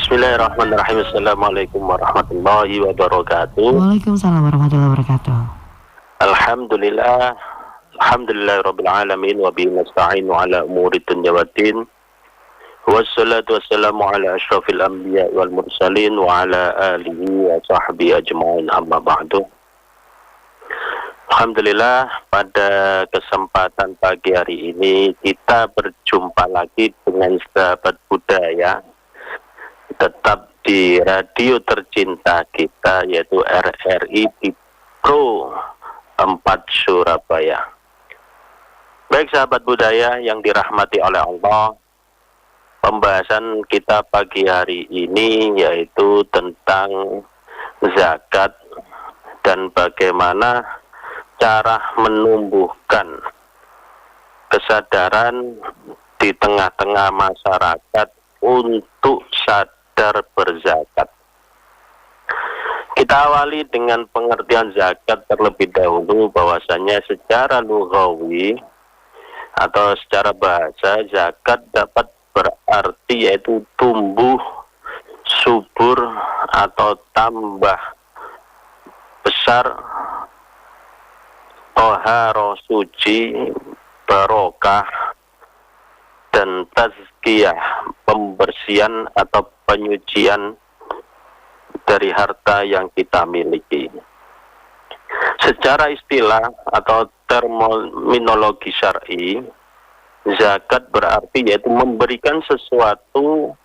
Bismillahirrahmanirrahim. Assalamualaikum warahmatullahi wabarakatuh. Waalaikumsalam warahmatullahi wabarakatuh. Alhamdulillah. Alhamdulillahirabbil alamin wa bihi nasta'inu ala umuri dunya waddin. Wassalatu wassalamu ala asyrafil anbiya wal mursalin wa ala alihi wa sahbihi ajma'in, amma ba'du. Alhamdulillah, pada kesempatan pagi hari ini kita berjumpa lagi dengan sahabat budaya, tetap di radio tercinta kita, yaitu RRI di Pro 4 Surabaya. Baik sahabat budaya yang dirahmati oleh Allah, pembahasan kita pagi hari ini yaitu tentang zakat dan bagaimana cara menumbuhkan kesadaran di tengah-tengah masyarakat untuk sadar berzakat. Kita awali dengan pengertian zakat terlebih dahulu, bahwasanya secara lughawi atau secara bahasa, zakat dapat berarti yaitu tumbuh, subur, atau tambah besar, toharo, suci, barokah, dan tazkiyah, pembersihan atau penyucian dari harta yang kita miliki. Secara istilah atau terminologi syar'i, zakat berarti yaitu memberikan sesuatu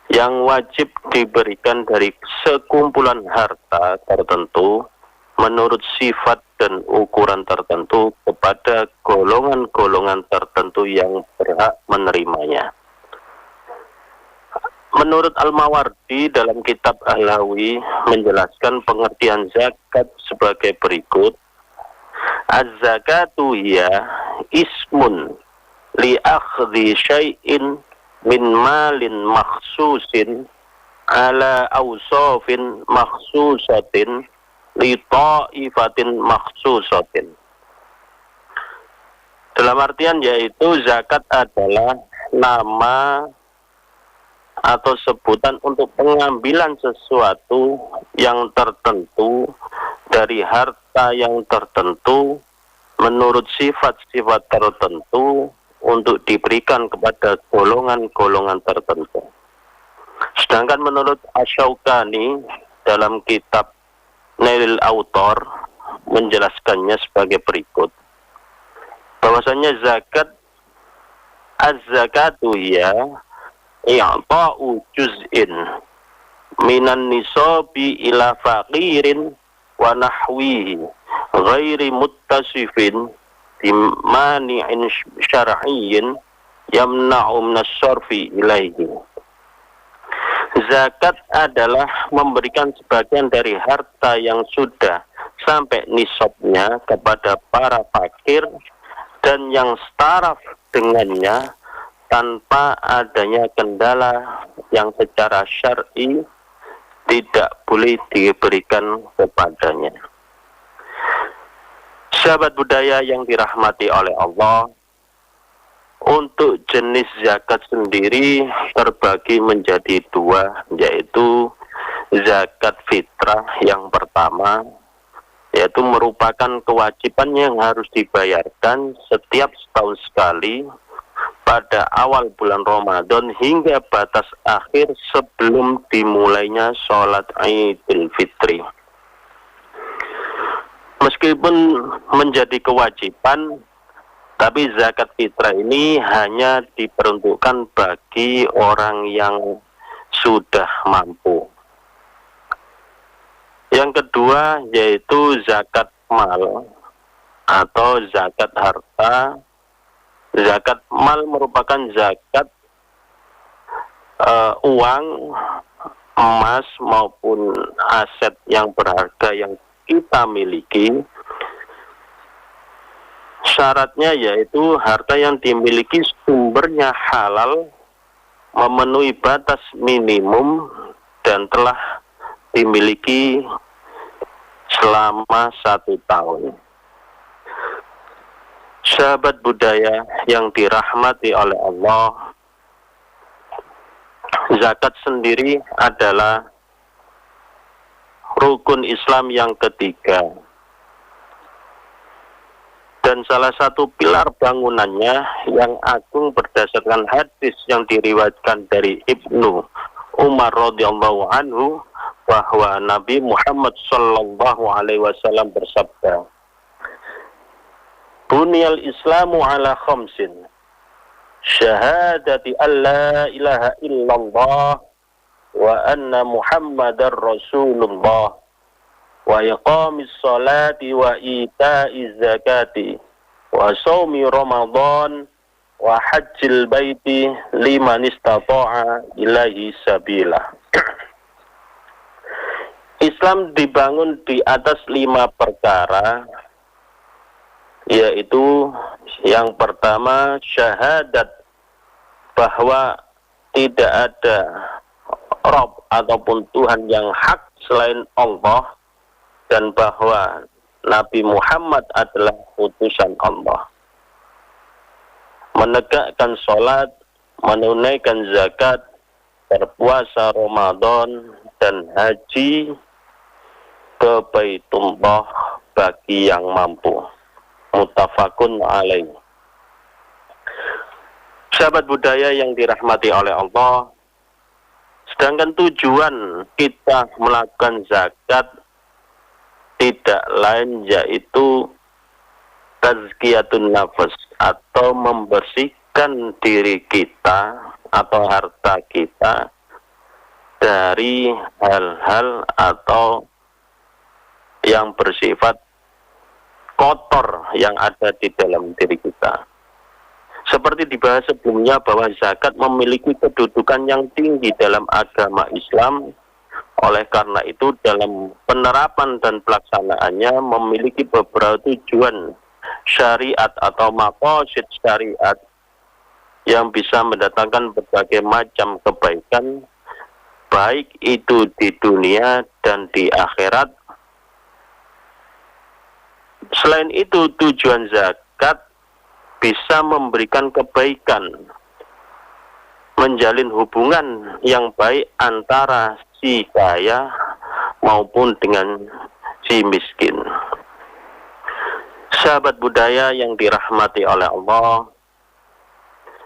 yang wajib diberikan dari sekumpulan harta tertentu menurut sifat dan ukuran tertentu kepada golongan-golongan tertentu yang berhak menerimanya. Menurut Al-Mawardi dalam kitab Ahlawi menjelaskan pengertian zakat sebagai berikut. Az-zakatu hiya ismun li akhdhi syai'in min malin makhsusin ala awsafin makhsusatin li ta'ifatin makhsusatin. Dalam artian yaitu zakat adalah nama atau sebutan untuk pengambilan sesuatu yang tertentu dari harta yang tertentu menurut sifat-sifat tertentu untuk diberikan kepada golongan-golongan tertentu. Sedangkan menurut Asy-Syaukani dalam kitab Nailul Autor menjelaskannya sebagai berikut, bahwasanya zakat, az-zakatu ya i'ta'u juz'in minan nisabi ila faqirin wa nahwihi ghairi muttasifin bimani'in syar'iyyin yamna'u minas sarfi ilaihi. Zakat adalah memberikan sebagian dari harta yang sudah sampai nisabnya kepada para fakir dan yang setaraf dengannya tanpa adanya kendala yang secara syar'i tidak boleh diberikan kepadanya. Sahabat budaya yang dirahmati oleh Allah, untuk jenis zakat sendiri terbagi menjadi dua, yaitu zakat fitrah yang pertama, yaitu merupakan kewajiban yang harus dibayarkan setiap setahun sekali pada awal bulan Ramadan hingga batas akhir sebelum dimulainya sholat Idul Fitri. Meskipun menjadi kewajiban, tapi zakat fitrah ini hanya diperuntukkan bagi orang yang sudah mampu. Yang kedua yaitu zakat mal atau zakat harta. Zakat mal merupakan zakat uang, emas maupun aset yang berharga yang kita miliki. Syaratnya yaitu harta yang dimiliki sumbernya halal, memenuhi batas minimum, dan telah dimiliki selama 1 tahun. Sahabat budaya yang dirahmati oleh Allah, zakat sendiri adalah rukun Islam yang ketiga. Dan salah satu pilar bangunannya yang agung berdasarkan hadis yang diriwayatkan dari Ibnu Umar radhiyallahu anhu bahwa Nabi Muhammad sallallahu alaihi wasallam bersabda, "Bunyal Islamu ala khamsin, syahadati an la ilaha illallah wa anna Muhammadar Rasulullah wa iqamis salati wa ita'iz zakati wa shaumi Ramadan wa hajjil baiti liman istata'a ilaihi sabila." Islam dibangun di atas 5 perkara, yaitu yang pertama syahadat bahwa tidak ada Rabb ataupun Tuhan yang hak selain Allah, dan bahwa Nabi Muhammad adalah utusan Allah. Menegakkan sholat, menunaikan zakat, berpuasa Ramadan, dan haji ke Baitullah bagi yang mampu. Muttafaqun alaih. Sahabat budaya yang dirahmati oleh Allah, sedangkan tujuan kita melakukan zakat tidak lain yaitu tazkiyatun nafas, atau membersihkan diri kita atau harta kita dari hal-hal atau yang bersifat kotor yang ada di dalam diri kita. Seperti dibahas sebelumnya bahwa zakat memiliki kedudukan yang tinggi dalam agama Islam. Oleh karena itu dalam penerapan dan pelaksanaannya memiliki beberapa tujuan syariat atau maqasid syariat yang bisa mendatangkan berbagai macam kebaikan, baik itu di dunia dan di akhirat. Selain itu tujuan zakat bisa memberikan kebaikan, menjalin hubungan yang baik antara si kaya maupun dengan si miskin. Sahabat budaya yang dirahmati oleh Allah,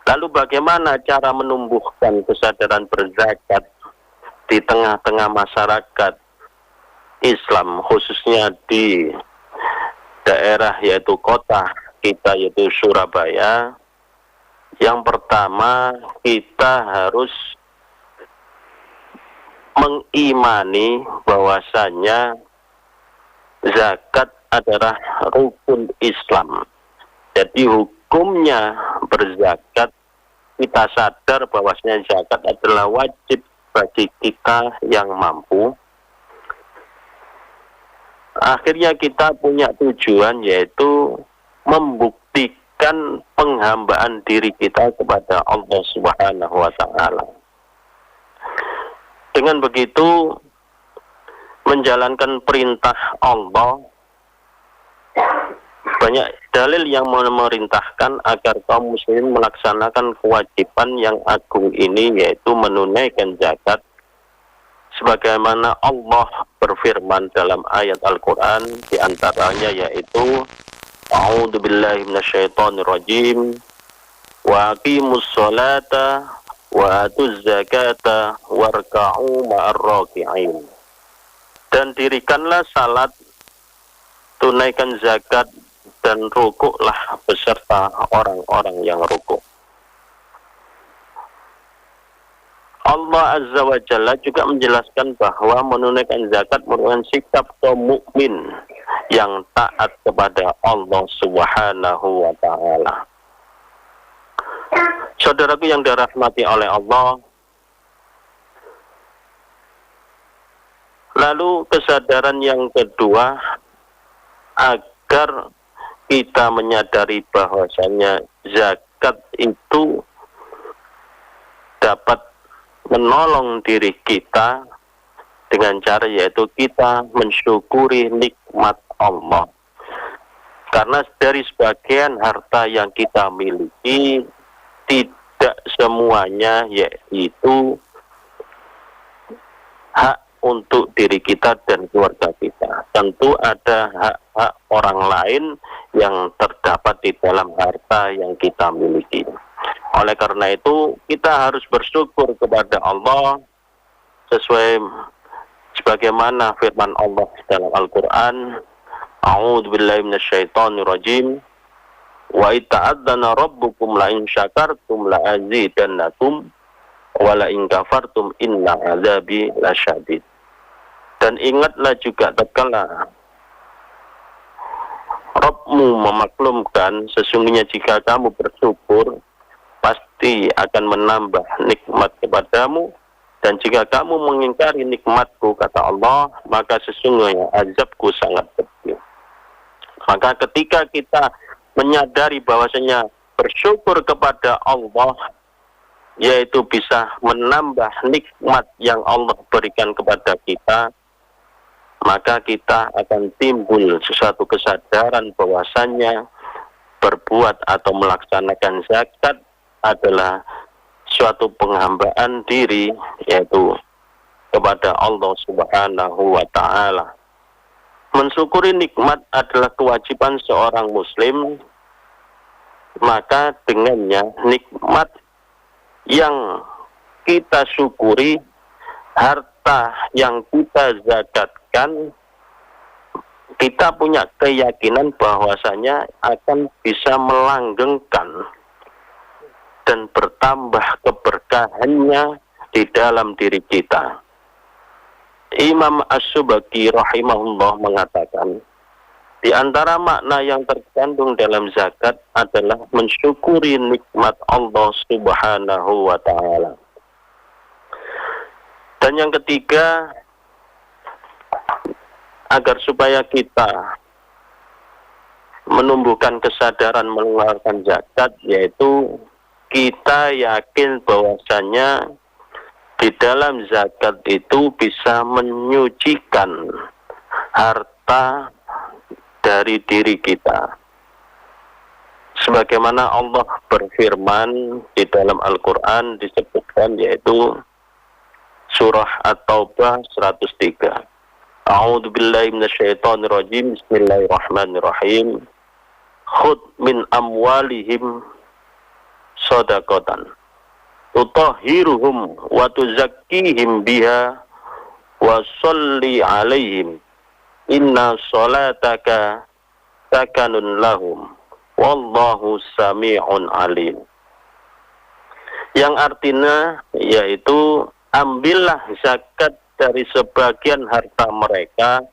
lalu bagaimana cara menumbuhkan kesadaran berzakat di tengah-tengah masyarakat Islam, khususnya di daerah yaitu kota kita yaitu Surabaya? Yang pertama, kita harus mengimani bahwasanya zakat adalah rukun Islam. Jadi hukumnya berzakat, kita sadar bahwasanya zakat adalah wajib bagi kita yang mampu. Akhirnya kita punya tujuan, yaitu membuktikan penghambaan diri kita kepada Allah Subhanahu wa Ta'ala. Dengan begitu, menjalankan perintah Allah, banyak dalil yang memerintahkan agar kaum muslimin melaksanakan kewajiban yang agung ini, yaitu menunaikan zakat. Sebagaimana Allah berfirman dalam ayat Al-Quran, diantaranya yaitu A'udzu billahi minasyaitonir rajim, wa aqimus sholata wa atuz zakata warka'u ma'ar raki'in. Dan dirikanlah salat, tunaikan zakat, dan rukuklah beserta orang-orang yang rukuk. Allah Azza wa Jalla juga menjelaskan bahwa menunaikan zakat merupakan sikap kaum mukmin yang taat kepada Allah Subhanahu wa Ta'ala. Saudaraku yang dirahmati oleh Allah, lalu kesadaran yang kedua, agar kita menyadari bahwasanya zakat itu dapat menolong diri kita dengan cara yaitu kita mensyukuri nikmat Allah. Karena dari sebagian harta yang kita miliki, tidak semuanya yaitu hak untuk diri kita dan keluarga kita. Tentu ada hak-hak orang lain yang terdapat di dalam harta yang kita miliki. Oleh karena itu, kita harus bersyukur kepada Allah sesuai sebagaimana firman Allah dalam Al-Quran. A'udzu billahi minasyaitonir rajim. Wa ita'adzana rabbukum la in syakartum la azidannakum wa la in kafartum inna azabi lasyadid. Dan ingatlah juga tatkala Rabbmu memaklumkan, sesungguhnya jika kamu bersyukur pasti akan menambah nikmat kepadamu, dan jika kamu mengingkari nikmatku, kata Allah, maka sesungguhnya azabku sangat pedih. Maka ketika kita menyadari bahwasanya bersyukur kepada Allah, yaitu bisa menambah nikmat yang Allah berikan kepada kita, maka kita akan timbul sesuatu kesadaran bahwasanya berbuat atau melaksanakan zakat adalah suatu penghambaan diri, yaitu kepada Allah Subhanahu wa Ta'ala. Mensyukuri nikmat adalah kewajiban seorang muslim, maka dengannya nikmat yang kita syukuri, harta yang kita zakatkan, kita punya keyakinan bahwasanya akan bisa melanggengkan dan bertambah keberkahannya di dalam diri kita. Imam As-Subaki rahimahullah mengatakan, di antara makna yang terkandung dalam zakat adalah mensyukuri nikmat Allah Subhanahu wa Ta'ala. Dan yang ketiga, agar supaya kita menumbuhkan kesadaran mengeluarkan zakat, yaitu kita yakin bahwasanya di dalam zakat itu bisa menyucikan harta dari diri kita. Sebagaimana Allah berfirman di dalam Al-Quran disebutkan, yaitu surah At-Taubah 103. A'udzu billahi minasyaitonir rajim. Bismillahirrahmanirrahim. Khudh min amwalihim shadaqatan tutahhiruhum wa tuzakkihim biha wa sholli alaihim inna sholataka sakanun lahum wallahu sami'un alim. Yang artinya yaitu ambillah zakat dari sebagian harta mereka.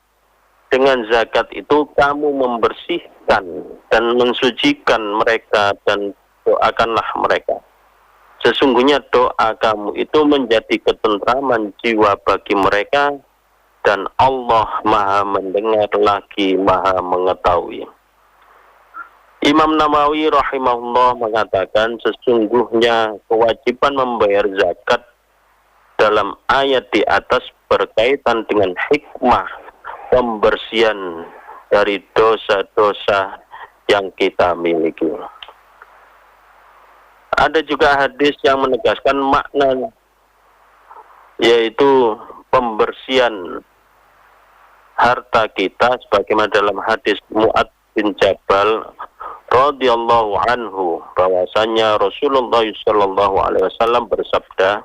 Dengan zakat itu kamu membersihkan dan mensucikan mereka dan doakanlah mereka. Sesungguhnya doa kamu itu menjadi ketentraman jiwa bagi mereka, dan Allah Maha mendengar lagi Maha mengetahui. Imam Nawawi rahimahullah mengatakan, sesungguhnya kewajiban membayar zakat dalam ayat di atas berkaitan dengan hikmah pembersihan dari dosa-dosa yang kita miliki. Ada juga hadis yang menegaskan makna, yaitu pembersihan harta kita, sebagaimana dalam hadis Mu'adz bin Jabal radhiyallahu anhu, bahwasanya Rasulullah sallallahu alaihi wasallam bersabda,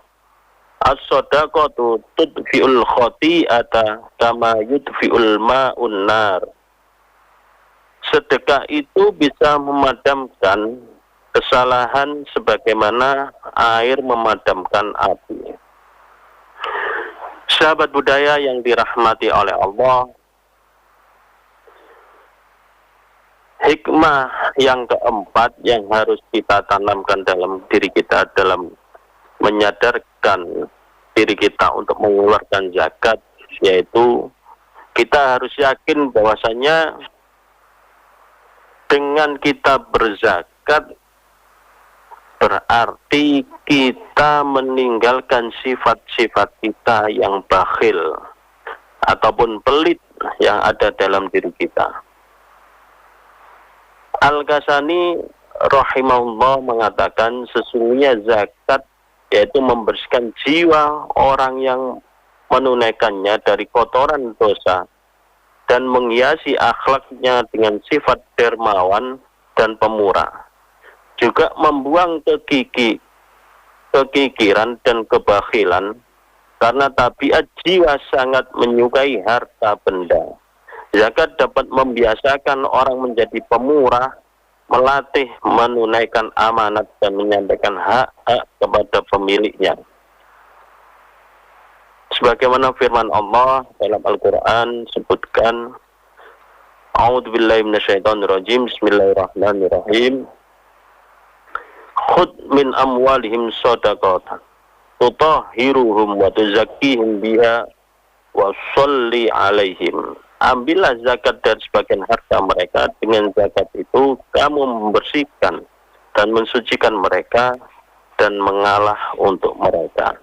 as-shadaqatu tudfi'ul khati'ata kama yudfi'ul ma'un nar. Sedekah itu bisa memadamkan kesalahan sebagaimana air memadamkan api. Sahabat budaya yang dirahmati oleh Allah, hikmah yang keempat yang harus kita tanamkan dalam diri kita dalam menyadarkan diri kita untuk mengeluarkan zakat, yaitu kita harus yakin bahwasanya dengan kita berzakat berarti kita meninggalkan sifat-sifat kita yang bakhil ataupun pelit yang ada dalam diri kita. Al-Ghazali rahimahullah mengatakan, sesungguhnya zakat yaitu membersihkan jiwa orang yang menunaikannya dari kotoran dosa dan menghiasi akhlaknya dengan sifat dermawan dan pemurah. Juga membuang kekikiran dan kebakhilan karena tabiat jiwa sangat menyukai harta benda. Zakat dapat membiasakan orang menjadi pemurah, melatih menunaikan amanat dan menyampaikan hak-hak kepada pemiliknya. Sebagaimana firman Allah dalam Al-Quran sebutkan, A'udzubillahi minasyaitonirrajim, Bismillahirrahmanirrahim. Khudh min amwalihim shadaqatan tutahhiruhum wa tuzakkihim biha wa sholli alaihim. Ambillah zakat dari sebagian harta mereka, dengan zakat itu kamu membersihkan dan mensucikan mereka dan mengalah untuk mereka.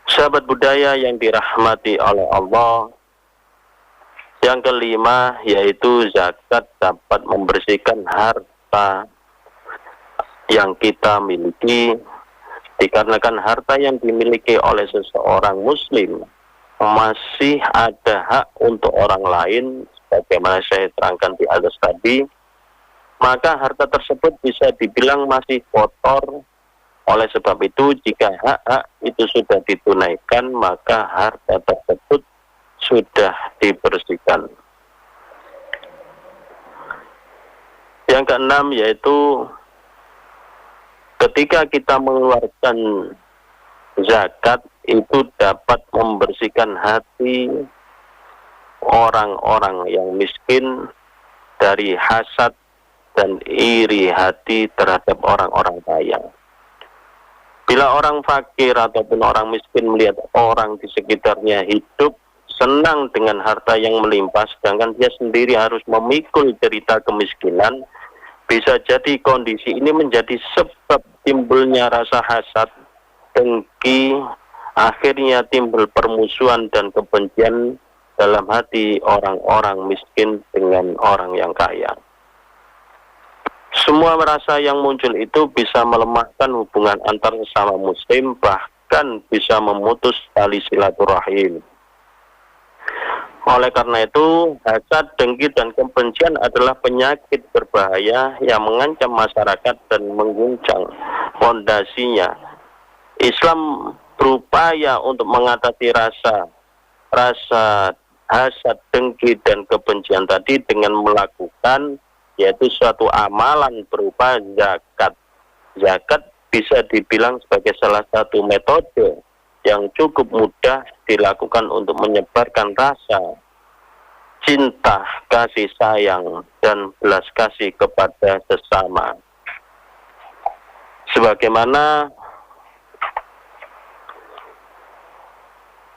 Sahabat budaya yang dirahmati oleh Allah, yang kelima yaitu zakat dapat membersihkan harta yang kita miliki, dikarenakan harta yang dimiliki oleh seseorang muslim masih ada hak untuk orang lain, sebagaimana saya terangkan di atas tadi, maka harta tersebut bisa dibilang masih kotor. Oleh sebab itu, jika hak-hak itu sudah ditunaikan, maka harta tersebut sudah dibersihkan. Yang keenam yaitu ketika kita mengeluarkan zakat, itu dapat membersihkan hati orang-orang yang miskin dari hasad dan iri hati terhadap orang-orang kaya. Bila orang fakir ataupun orang miskin melihat orang di sekitarnya hidup senang dengan harta yang melimpah, sedangkan dia sendiri harus memikul cerita kemiskinan, bisa jadi kondisi ini menjadi sebab timbulnya rasa hasad, dengki, akhirnya timbul permusuhan dan kebencian dalam hati orang-orang miskin dengan orang yang kaya. Semua rasa yang muncul itu bisa melemahkan hubungan antar sesama muslim, bahkan bisa memutus tali silaturahim. Oleh karena itu, hasad, dengki, dan kebencian adalah penyakit berbahaya yang mengancam masyarakat dan mengguncang fondasinya. Islam berupaya untuk mengatasi rasa hasad, dengki, dan kebencian tadi dengan melakukan yaitu suatu amalan berupa zakat. Zakat bisa dibilang sebagai salah satu metode yang cukup mudah dilakukan untuk menyebarkan rasa cinta, kasih sayang, dan belas kasih kepada sesama. Sebagaimana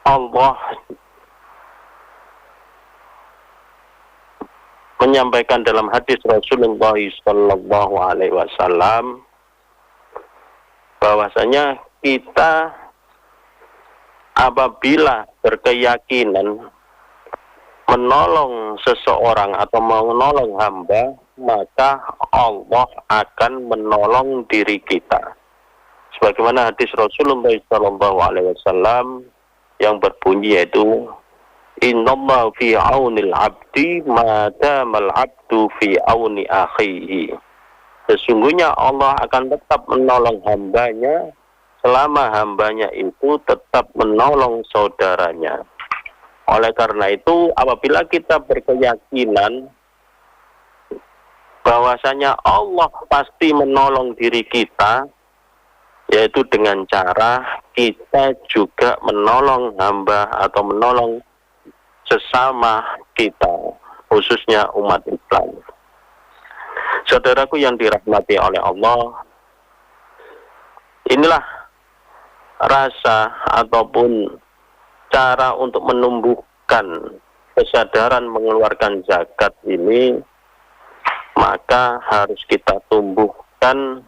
Allah menyampaikan dalam hadis Rasulullah Sallallahu Alaihi Wasallam bahwasanya kita apabila berkeyakinan menolong seseorang atau menolong hamba, maka Allah akan menolong diri kita. Sebagaimana hadis Rasulullah Sallallahu Alaihi Wasallam yang berbunyi yaitu Innallaha fi aunil abdi ma damal abdu fi auni akhihi. Sesungguhnya Allah akan tetap menolong hambanya selama hambanya itu tetap menolong saudaranya. Oleh karena itu, apabila kita berkeyakinan bahwasanya Allah pasti menolong diri kita, yaitu dengan cara kita juga menolong hamba atau menolong sesama kita, khususnya umat Islam. Saudaraku yang dirahmati oleh Allah, inilah rasa ataupun cara untuk menumbuhkan kesadaran mengeluarkan zakat ini, maka harus kita tumbuhkan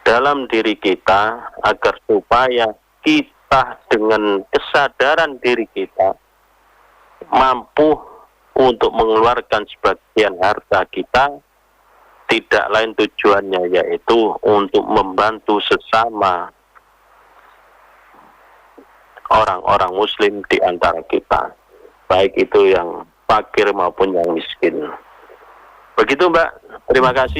dalam diri kita agar supaya kita dengan kesadaran diri kita mampu untuk mengeluarkan sebagian harta kita, tidak lain tujuannya yaitu untuk membantu sesama orang-orang muslim di antara kita, baik itu yang fakir maupun yang miskin. Begitu Mbak, terima kasih.